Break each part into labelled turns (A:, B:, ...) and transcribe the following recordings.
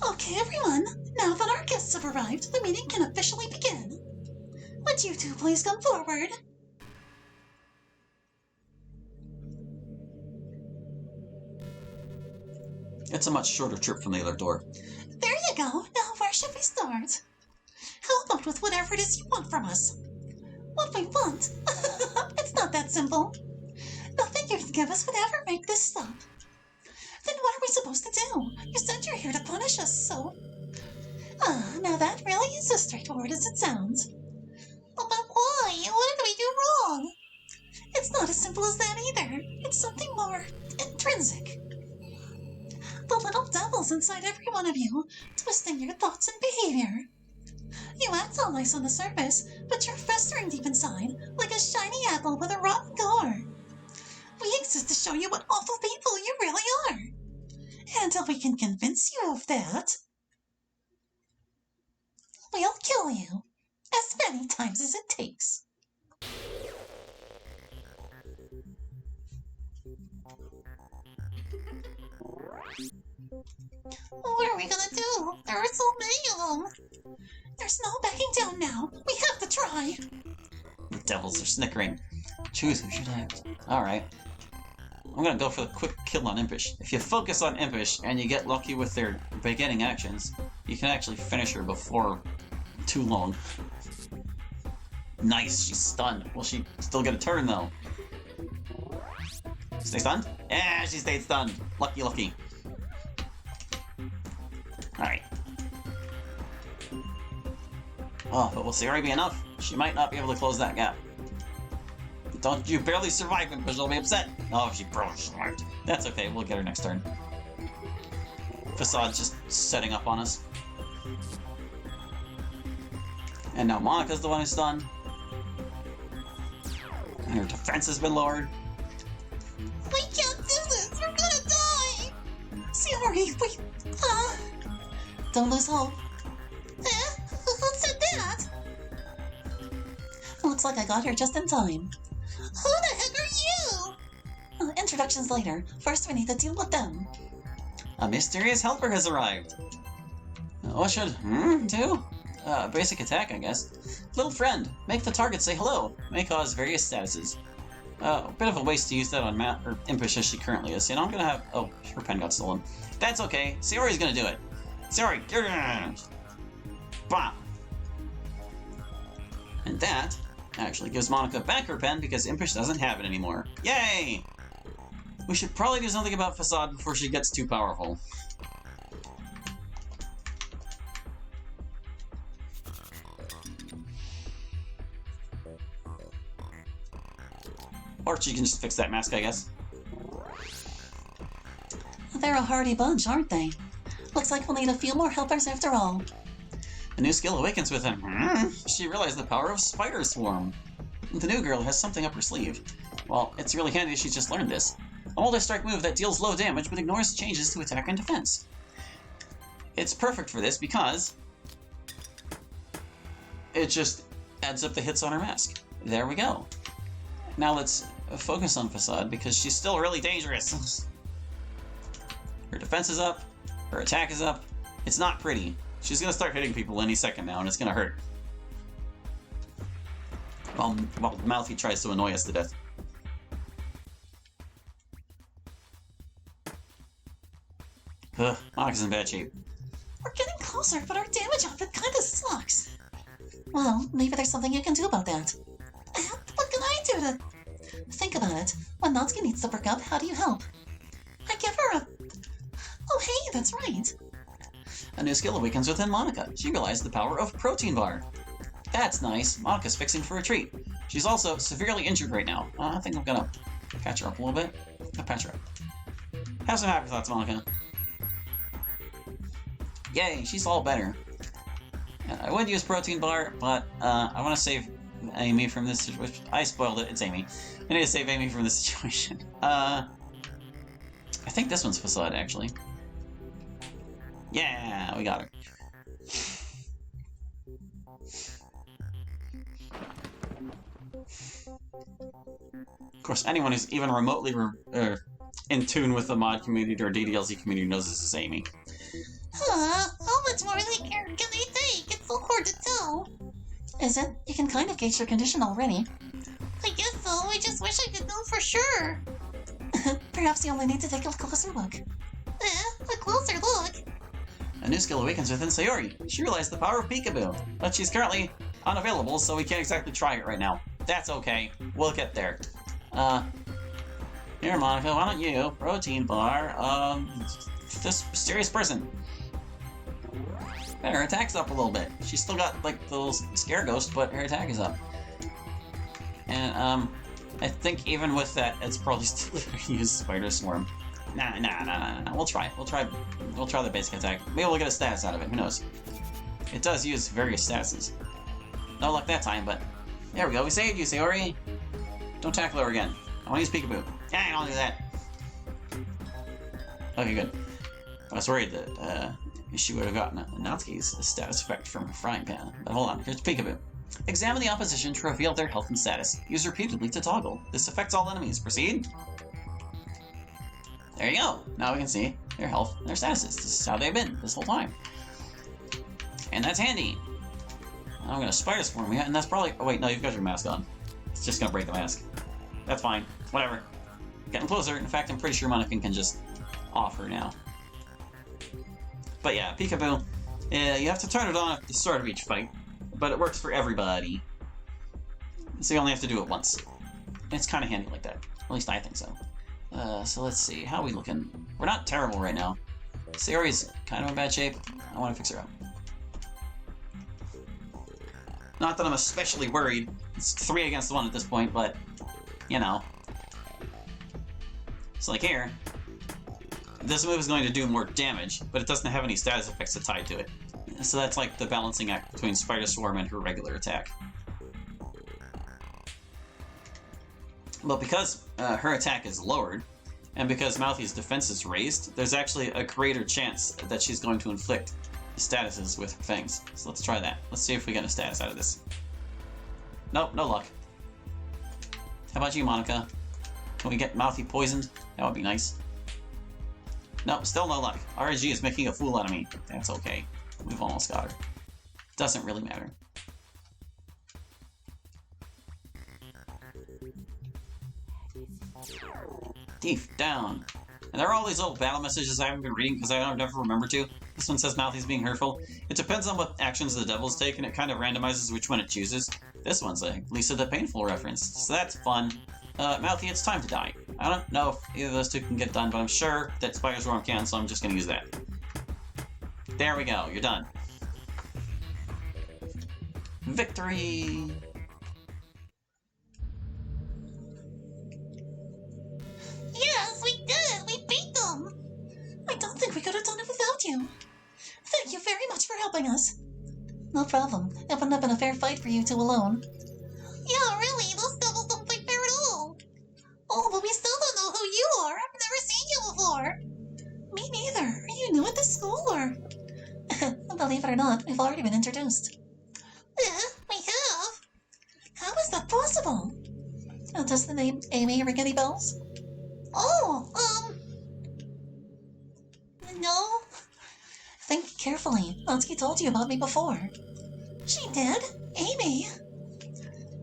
A: Okay, everyone. Now that our guests have arrived, the meeting can officially begin. Would you two please come forward?
B: It's a much shorter trip from the other door.
A: There you go. Now where should we start? How about with whatever it is you want from us? What we want? It's not that simple. Nothing you can give us would ever make this stop. Then what are we supposed to do? You said you're here to punish us, so... now that really is as straightforward as it sounds. But why? What did we do wrong? It's not as simple as that either. It's something more intrinsic. The little devil's inside every one of you, twisting your thoughts and behavior. You act all nice on the surface, but you're festering deep inside, like a shiny apple with a rotten core. We exist to show you what awful people you really are. And until we can convince you of that, we'll kill you as many times as it takes. What are we gonna do? There are so many of them. There's no backing down now. We have to try.
B: The devils are snickering. Choose who should act. Alright. I'm gonna go for the quick kill on Impish. If you focus on Impish and you get lucky with their beginning actions, you can actually finish her before too long. Nice, she's stunned. Will she still get a turn though? Stay stunned? Yeah, she stayed stunned. Lucky, lucky. Alright. Oh, but will Sayori be enough? She might not be able to close that gap. Don't you barely survive him, because she'll be upset. Oh, she barely survived. That's okay, we'll get her next turn. Facade's just setting up on us. And now Monika's the one who's stunned. And her defense has been lowered.
A: We can't do this! We're gonna die! Sayori, don't lose hope. Who said that? Looks like I got here just in time. Who the heck are you? Introductions later. First we need to deal with them.
B: A mysterious helper has arrived. What should do? Basic attack, I guess. Little friend, make the target say hello. May cause various statuses. A bit of a waste to use that on Matt or Impish as she currently is. You know, I'm gonna have... Oh, her pen got stolen. That's okay. Sayori's gonna do it. Sayori, bam! And that actually gives Monika back her pen because Impish doesn't have it anymore. Yay! We should probably do something about Facade before she gets too powerful. Or she can just fix that mask, I guess.
A: They're a hardy bunch, aren't they? Looks like we'll need a few more helpers after all.
B: A new skill awakens with him. She realized the power of Spider Swarm. The new girl has something up her sleeve. Well, it's really handy she just learned this. A multi-strike move that deals low damage but ignores changes to attack and defense. It's perfect for this because it just adds up the hits on her mask. There we go. Now let's focus on Facade because she's still really dangerous. Her defense is up, her attack is up. It's not pretty. She's gonna start hitting people any second now and it's gonna hurt. While Mouthy tries to annoy us to death. Ugh, Monika's in bad shape.
A: We're getting closer, but our damage output kinda sucks. Well, maybe there's something you can do about that. What can I do to... Think about it. When Natsuki needs to perk up, how do you help? I give her a... Oh hey, that's right.
B: A new skill awakens within Monika. She realized the power of Protein Bar. That's nice. Monika's fixing for a treat. She's also severely injured right now. I think I'm gonna patch her up a little bit. I'll patch her up. Have some happy thoughts, Monika. Yay, she's all better. I would use Protein Bar, but I want to save Amy from this situation. I spoiled it. It's Amy. I need to save Amy from this situation. I think this one's Facade, actually. Yeah, we got her. Of course, anyone who's even remotely in tune with the mod community or DDLZ community knows this is Amy.
A: How much more can they take? It's so hard to tell. Is it? You can kind of gauge your condition already. I guess so. I just wish I could know for sure. Perhaps you only need to take a closer look. A closer look?
B: A new skill awakens within Sayori. She realized the power of Peekaboo, but she's currently unavailable, so we can't exactly try it right now. That's okay. We'll get there. Here, Monica, why don't you, protein bar, this mysterious person. And her attack's up a little bit. She's still got, like, the little scare ghost, but her attack is up. And, I think even with that, it's probably still gonna use Spider Swarm. Nah. We'll try. We'll try the basic attack. Maybe we'll get a status out of it. Who knows? It does use various statuses. No luck that time, but there we go. We saved you, Sayori. Don't tackle her again. I want to use Peekaboo. Yeah, I don't do that. Okay, good. I was worried that she would have gotten Natsuki's status effect from her frying pan. But hold on. Here's Peekaboo. Examine the opposition to reveal their health and status. Use repeatedly to toggle. This affects all enemies. Proceed. There you go. Now we can see their health and their statuses. This is how they've been this whole time. And that's handy. Now I'm going to Spider Swarm you, and that's probably... Oh, wait, no, you've got your mask on. It's just going to break the mask. That's fine. Whatever. Getting closer. In fact, I'm pretty sure Monica can just off her now. But yeah, Peekaboo. You have to turn it on at the start of each fight, but it works for everybody. So you only have to do it once. And it's kind of handy like that. At least I think so. So let's see. How are we looking? We're not terrible right now. Sayori's kind of in bad shape. I want to fix her up. Not that I'm especially worried. It's 3 against 1 at this point, but, you know. So like here, this move is going to do more damage, but it doesn't have any status effects tied to it. So that's like the balancing act between Spider Swarm and her regular attack. But because her attack is lowered, and because Mouthy's defense is raised, there's actually a greater chance that she's going to inflict statuses with her fangs. So let's try that. Let's see if we get a status out of this. Nope, no luck. How about you, Monica? Can we get Mouthy poisoned? That would be nice. Nope, still no luck. RNG is making a fool out of me. That's okay. We've almost got her. Doesn't really matter. Deep down. And there are all these little battle messages I haven't been reading because I never remember to. This one says Mouthy's being hurtful. It depends on what actions the devils take, and it kind of randomizes which one it chooses. This one's a Lisa the Painful reference, so that's fun. Mouthy, it's time to die. I don't know if either of those two can get done, but I'm sure that Spider Swarm can, so I'm just going to use that. There we go, you're done. Victory!
A: Yes, we did! We beat them! I don't think we could have done it without you. Thank you very much for helping us. No problem. It wouldn't have been a fair fight for you two alone. Yeah, really, those devils don't fight fair at all. Oh, but we still don't know who you are. I've never seen you before. Me neither. Are you new at this school, or...? Believe it or not, we've already been introduced. We have? How is that possible? Does the name Amy ring any bells? Oh, no. Think carefully. Natsuki told you about me before. She did? Amy?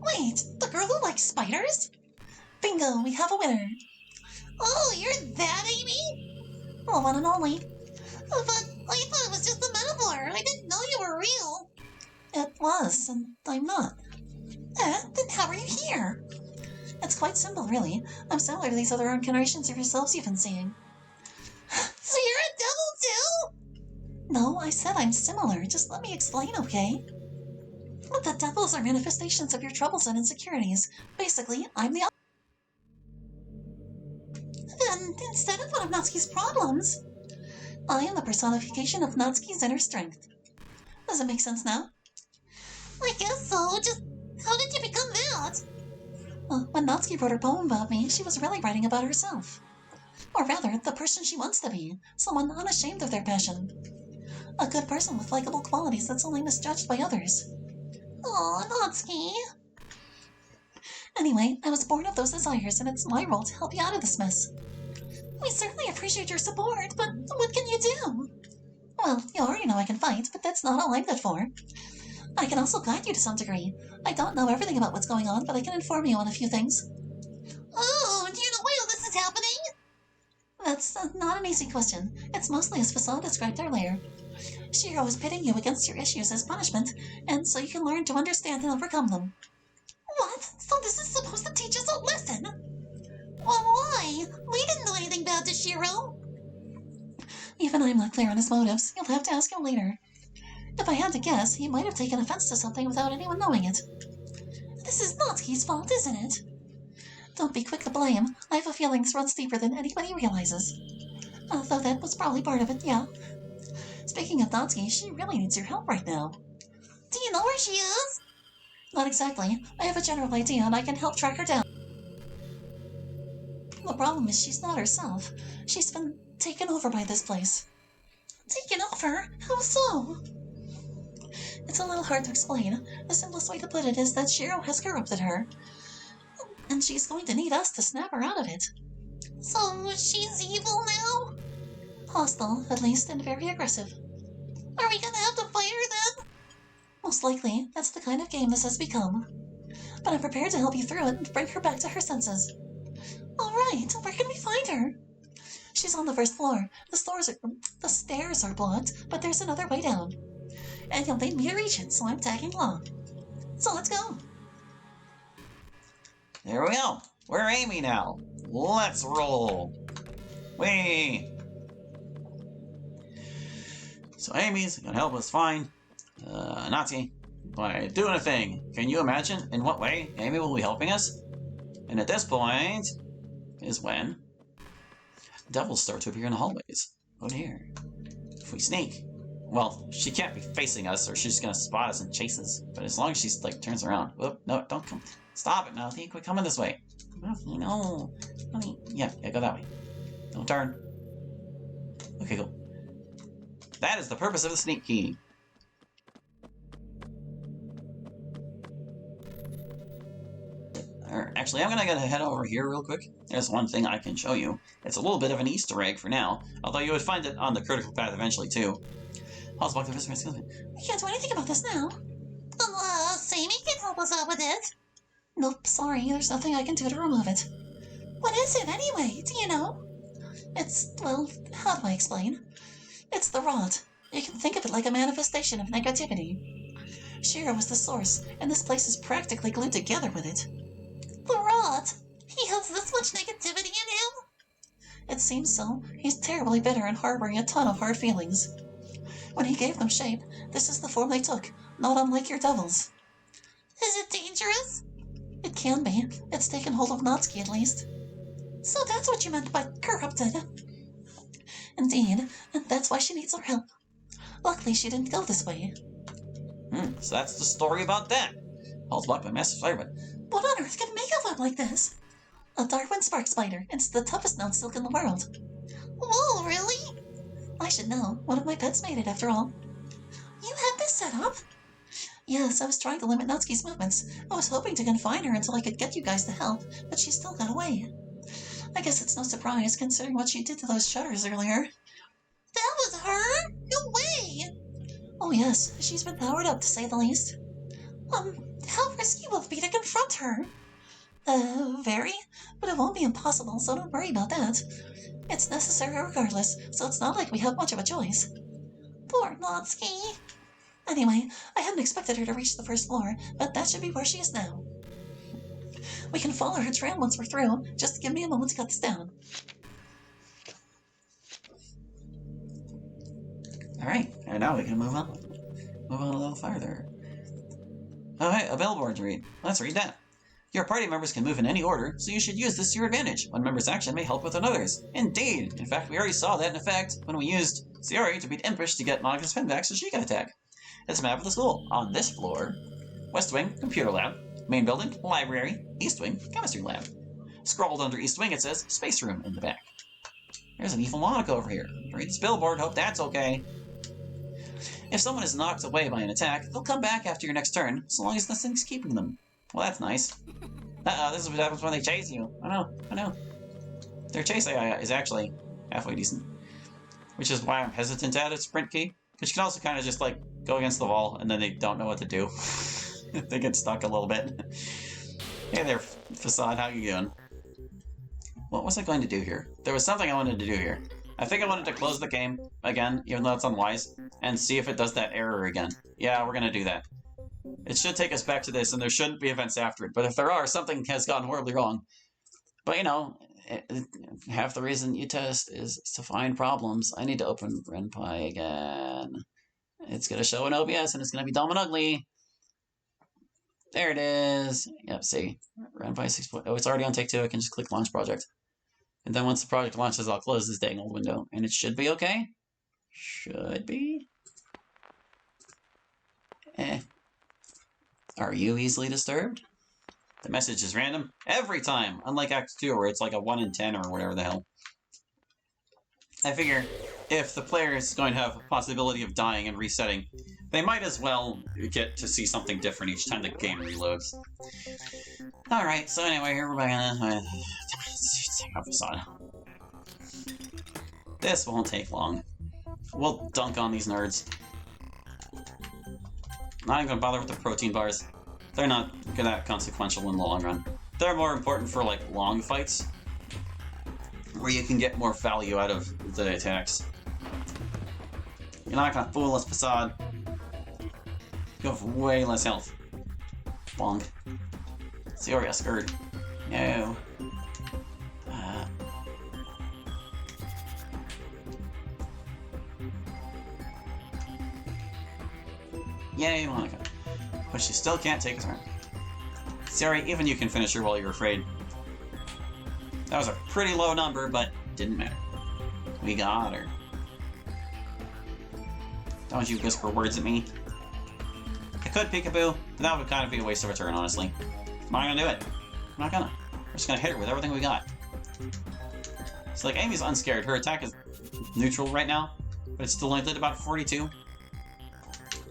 A: Wait, the girl who likes spiders? Bingo, we have a winner. Oh, you're that Amy? Well, one and only. But I thought it was just a metaphor. I didn't know you were real. It was, and I'm not. Then how are you here? It's quite simple, really. I'm similar to these other incarnations of yourselves you've been seeing. So you're a devil too? No, I said I'm similar. Just let me explain, okay? The devils are manifestations of your troubles and insecurities. Basically, I'm the And instead of one of Natsuki's problems, I am the personification of Natsuki's inner strength. Does it make sense now? I guess so. Just how did you become that? When Natsuki wrote her poem about me, she was really writing about herself. Or rather, the person she wants to be. Someone unashamed of their passion. A good person with likable qualities that's only misjudged by others. Aw, Natsuki. Anyway, I was born of those desires, and it's my role to help you out of this mess. We certainly appreciate your support, but what can you do? Well, you already know I can fight, but that's not all I'm good for. I can also guide you to some degree. I don't know everything about what's going on, but I can inform you on a few things.
C: Oh, do you know why all this is happening?
A: That's not an easy question. It's mostly as Facade described earlier. Shiro is pitting you against your issues as punishment, and so you can learn to understand and overcome them.
C: What? So this is supposed to teach us a lesson? Well, why? We didn't do anything bad to Shiro.
A: Even I'm not clear on his motives. You'll have to ask him later. If I had to guess, he might have taken offense to something without anyone knowing it.
C: This is Natsuki's fault, isn't it?
A: Don't be quick to blame. I have a feeling this runs deeper than anybody realizes. Although that was probably part of it, yeah. Speaking of Natsuki, she really needs your help right now.
C: Do you know where she is?
A: Not exactly. I have a general idea and I can help track her down. The problem is she's not herself. She's been taken over by this place.
C: Taken over? How so?
A: It's a little hard to explain. The simplest way to put it is that Shiro has corrupted her, and she's going to need us to snap her out of it.
C: So she's evil now?
A: Hostile, at least, and very aggressive.
C: Are we gonna have to fight her then?
A: Most likely, that's the kind of game this has become. But I'm prepared to help you through it and bring her back to her senses.
C: All right, where can we find her?
A: She's on the first floor. The stairs are blocked, but there's another way down. And you'll need me to reach it, so I'm tagging along. So let's go.
B: There we go. We're Amy now. Let's roll. Whee! So Amy's gonna help us find Natsuki by doing a thing. Can you imagine in what way Amy will be helping us? And at this point is when devils start to appear in the hallways. Oh dear. If we sneak, well, she can't be facing us or she's gonna spot us and chase us. But as long as she's like turns around. Whoop, no, don't come. Stop it, Mouthy. Quit coming this way. Mouthy, no. Mouthy. Yeah, go that way. Don't turn. Okay, cool. That is the purpose of the sneak key. Actually, I'm gonna head over here real quick. There's one thing I can show you. It's a little bit of an Easter egg for now, although you would find it on the critical path eventually too.
A: I can't do anything about this now.
C: Sammy can help us out with it.
A: Nope, sorry, there's nothing I can do to remove it.
C: What is it anyway? Do you know?
A: It's, well, how do I explain? It's the rot. You can think of it like a manifestation of negativity. Shiro is the source, and this place is practically glued together with it.
C: The rot? He has this much negativity in him?
A: It seems so. He's terribly bitter and harboring a ton of hard feelings. When he gave them shape, this is the form they took, not unlike your devils.
C: Is it dangerous?
A: It can be. It's taken hold of Natsuki, at least.
C: So that's what you meant by corrupted.
A: Indeed, and that's why she needs our help. Luckily, she didn't go this way.
B: So that's the story about that. Hall's blocked by massive fire, but
A: what on earth can make a web like this? A Darwin spark spider. It's the toughest known silk in the world.
C: Whoa, really?
A: I should know. One of my pets made it, after all.
C: You had this set up?
A: Yes, I was trying to limit Natsuki's movements. I was hoping to confine her until I could get you guys to help, but she still got away. I guess it's no surprise, considering what she did to those shutters earlier.
C: That was her? No way!
A: Oh yes, she's been powered up, to say the least.
C: How risky will it be to confront her?
A: Very, but it won't be impossible, so don't worry about that. It's necessary regardless, so it's not like we have much of a choice.
C: Poor Natsuki.
A: Anyway, I hadn't expected her to reach the first floor, but that should be where she is now. We can follow her trail once we're through. Just give me a moment to cut this down.
B: Alright, and now we can move on. Move on a little farther. Alright, a billboard to read. Let's read that. Your party members can move in any order, so you should use this to your advantage. One member's action may help with another's. Indeed! In fact, we already saw that in effect when we used Sayori to beat Impish to get Monika's pen back so she could attack. It's a map of the school. On this floor, West Wing, Computer Lab. Main building, Library. East Wing, Chemistry Lab. Scrolled under East Wing, it says Space Room in the back. There's an evil Monica over here. Read this billboard, hope that's okay. If someone is knocked away by an attack, they'll come back after your next turn, so long as nothing's keeping them. Well, that's nice. This is what happens when they chase you. I know. Their chase AI is actually halfway decent. Which is why I'm hesitant to add a sprint key. Because you can also kind of just, like, go against the wall, and then they don't know what to do. They get stuck a little bit. Hey there, Facade, how you doing? What was I going to do here? There was something I wanted to do here. I think I wanted to close the game again, even though it's unwise, and see if it does that error again. Yeah, we're gonna do that. It should take us back to this, and there shouldn't be events after it, but if there are, something has gone horribly wrong. But, you know, half the reason you test is to find problems. I need to open RenPy again. It's gonna show an OBS, and it's gonna be dumb and ugly. There it is. Yep, see. RenPy 6.0. Oh, it's already on take 2. I can just click Launch Project. And then once the project launches, I'll close this dang old window. And it should be okay. Should be. Are you easily disturbed? The message is random every time, unlike Act 2, where it's like a 1 in 10 or whatever the hell. I figure if the player is going to have a possibility of dying and resetting, they might as well get to see something different each time the game reloads. Alright, so anyway, here we're back on Facade. This won't take long. We'll dunk on these nerds. Not even gonna bother with the protein bars. They're not that consequential in the long run. They're more important for, like, long fights, where you can get more value out of the attacks. You're not gonna fool us, Facade. You have way less health. Bonk. Sioria skirt. No. Yay, Monica. But she still can't take a turn. Sorry, even you can finish her while you're afraid. That was a pretty low number, but didn't matter. We got her. Don't you whisper words at me. I could peekaboo, but that would kind of be a waste of a turn, honestly. I'm not gonna do it. I'm not gonna. We're just gonna hit her with everything we got. So, like, Amy's unscared. Her attack is neutral right now, but it's still only at about 42.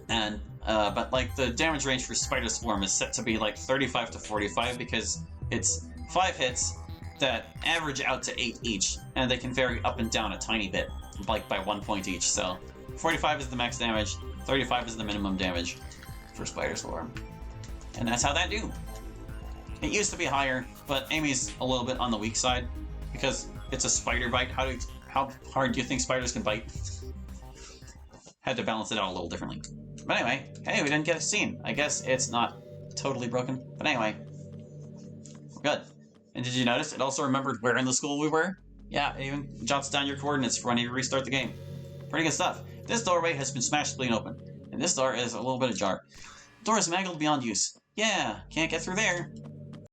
B: And, but, like, the damage range for Spider Swarm is set to be, like, 35 to 45 because it's 5 hits that average out to 8 each, and they can vary up and down a tiny bit, like, by 1 point each. So, 45 is the max damage, 35 is the minimum damage for Spider Swarm. And that's how that do. It used to be higher, but Amy's a little bit on the weak side, because it's a spider bite. How hard do you think spiders can bite? Had to balance it out a little differently. But anyway, hey, we didn't get a scene. I guess it's not totally broken. But anyway, we're good. And did you notice it also remembered where in the school we were? Yeah, it even jots down your coordinates for when you restart the game. Pretty good stuff. This doorway has been smashed clean open, and this door is a little bit ajar. The door is mangled beyond use. Yeah, can't get through there.